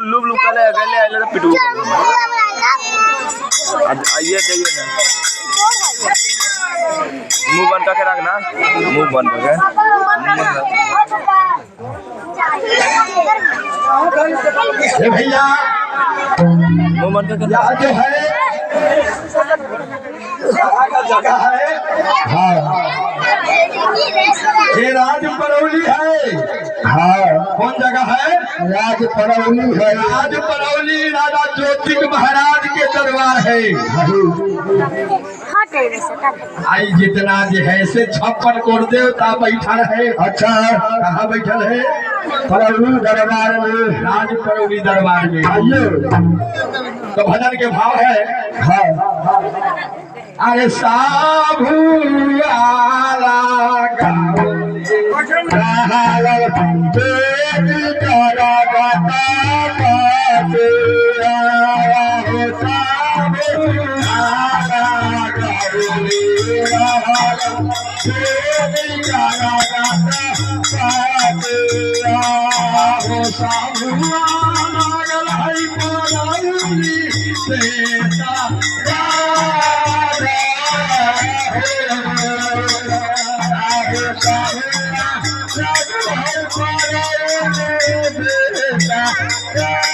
Loop loop गले गले पिटू आइए जाइए ना मुंह बंद करके रखना मुंह बंद करके भैया मुंह बंद करके जो है जगह है हाँ ये राज परौली है हाँ कौन जगह है राज परौली है राज परौली राजा ज्योतिक महाराज के दरबार है आई जितना जो है से 56 कोट देवता बैठल है अच्छा कहाँ बैठल है परौली दरबार में राज परौली दरबार में आइए तो भजन के भाव है हाँ अरे साभू आला Yeah.